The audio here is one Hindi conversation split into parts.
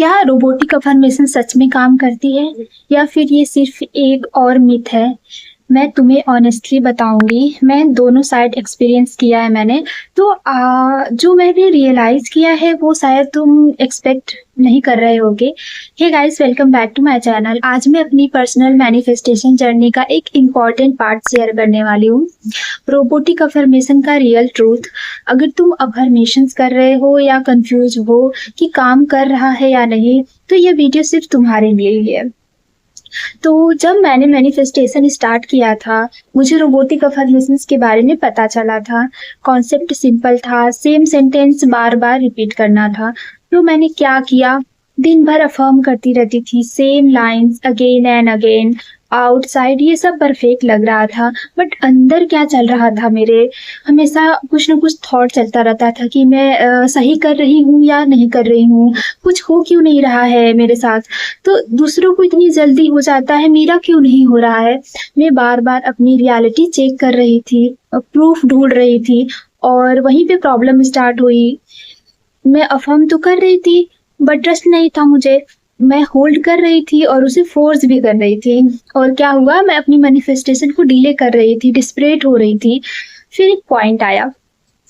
क्या रोबोटिक अफर्मेशन सच में काम करती है या फिर ये सिर्फ एक और मिथ है? मैं तुम्हें ऑनेस्टली बताऊंगी, मैं दोनों साइड एक्सपीरियंस किया है मैंने। तो जो मैंने रियलाइज किया है वो शायद तुम एक्सपेक्ट नहीं कर रहे होगे। Hey guys, welcome back to my channel. आज मैं अपनी पर्सनल मैनिफेस्टेशन जर्नी का एक इम्पॉर्टेंट पार्ट शेयर करने वाली हूँ, रोबोटिक अफर्मेशन का रियल ट्रूथ। अगर तुम अफर्मेशंस कर रहे हो या कंफ्यूज हो कि काम कर रहा है या नहीं, तो ये वीडियो सिर्फ तुम्हारे लिए ही है। तो जब मैंने मैनिफेस्टेशन स्टार्ट किया था, मुझे रोबोटिक अफर्मेशंस के बारे में पता चला था। कॉन्सेप्ट सिंपल था, सेम सेंटेंस बार बार रिपीट करना था। तो मैंने क्या किया, दिन भर अफर्म करती रहती थी, same lines again and again. Outside ये सब परफेक्ट लग रहा था, बट अंदर क्या चल रहा था मेरे, हमेशा कुछ ना कुछ थॉट चलता रहता था कि मैं सही कर रही हूँ या नहीं कर रही हूँ, कुछ हो क्यों नहीं रहा है मेरे साथ। तो दूसरों को इतनी जल्दी हो जाता है, मेरा क्यों नहीं हो रहा है। मैं बार बार अपनी रियलिटी चेक कर रही थी, प्रूफ ढूंढ रही थी, और वहीं पे प्रॉब्लम स्टार्ट हुई। मैं अफर्म तो कर रही थी बट ट्रस्ट नहीं था मुझे। मैं होल्ड कर रही थी और उसे फोर्स भी कर रही थी। और क्या हुआ, मैं अपनी मैनिफेस्टेशन को डिले कर रही थी, डिस्परेट हो रही थी। फिर एक पॉइंट आया,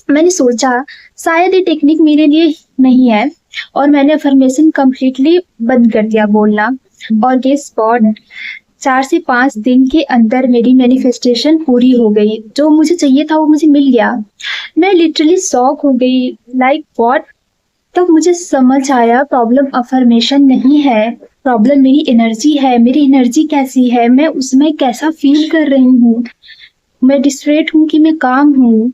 मैंने सोचा शायद ये टेक्निक मेरे लिए नहीं है, और मैंने अफर्मेशन कंप्लीटली बंद कर दिया बोलना। और गेस व्हाट, 4 से 5 दिन के अंदर मेरी मैनिफेस्टेशन पूरी हो गई। जो मुझे चाहिए था वो मुझे मिल गया। मैं लिटरली शॉक हो गई, लाइक व्हाट। तब मुझे समझ आया प्रॉब्लम अफर्मेशन नहीं है, प्रॉब्लम मेरी एनर्जी है। मेरी एनर्जी कैसी है, मैं उसमें कैसा फील कर रही हूँ, मैं डिस्ट्रेट हूँ कि मैं काम हूँ।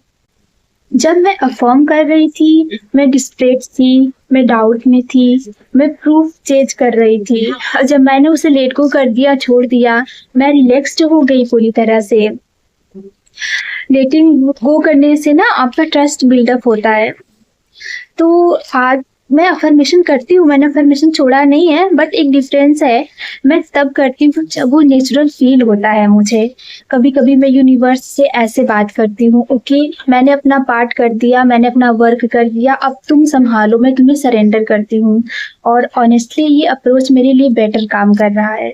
जब मैं अफर्म कर रही थी, मैं डिस्ट्रेट थी, मैं डाउट में थी, मैं प्रूफ चेंज कर रही थी। और जब मैंने उसे लेट गो कर दिया, छोड़ दिया, मैं रिलैक्स्ड हो गई पूरी तरह से। लेटिंग गो करने से ना आपका ट्रस्ट बिल्डअप होता है। तो आज मैं अफर्मेशन करती हूँ, मैंने अफर्मेशन छोड़ा नहीं है, बट एक डिफरेंस है। मैं तब करती हूँ जब वो नेचुरल फील होता है मुझे। कभी कभी मैं यूनिवर्स से ऐसे बात करती हूँ, ओके मैंने अपना पार्ट कर दिया, मैंने अपना वर्क कर दिया, अब तुम संभालो, मैं तुम्हें सरेंडर करती हूँ। और ऑनेस्टली ये अप्रोच मेरे लिए बेटर काम कर रहा है।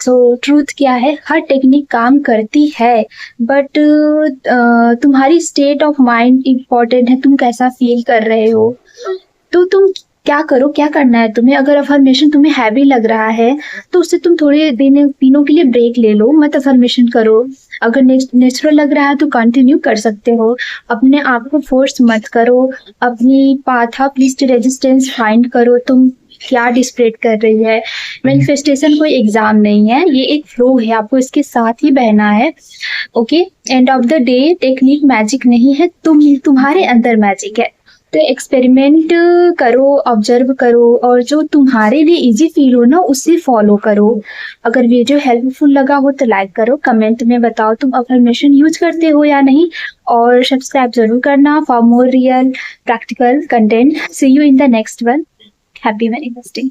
तो ट्रूथ क्या है, हर टेक्निक काम करती है, बट तुम्हारी स्टेट ऑफ माइंड इम्पोर्टेंट है, तुम कैसा फील कर रहे हो। तो तुम क्या करो, क्या करना है तुम्हें। अगर अफर्मेशन तुम्हें हैवी लग रहा है तो उससे तुम थोड़े दिनों के लिए ब्रेक ले लो, मत अफर्मेशन करो। अगर नेचुरल लग रहा है तो कंटिन्यू कर सकते हो। अपने आप को फोर्स मत करो, अपनी path of least resistance find करो। तुम क्या डिस्प्रेट कर रही है। मैनिफेस्टेशन कोई एग्जाम नहीं है, ये एक फ्लो है, आपको इसके साथ ही बहना है। Okay, end of the day technique magic नहीं है, तुम्हारे अंदर मैजिक है। तो एक्सपेरिमेंट करो, ऑब्जर्व करो, और जो तुम्हारे लिए इजी फील हो ना उसे फॉलो करो। अगर वीडियो हेल्पफुल लगा हो तो लाइक करो, कमेंट में बताओ तुम अफर्मेशन यूज करते हो या नहीं, और सब्सक्राइब जरूर करना for more real practical content. See you in the next one. Happy manifesting.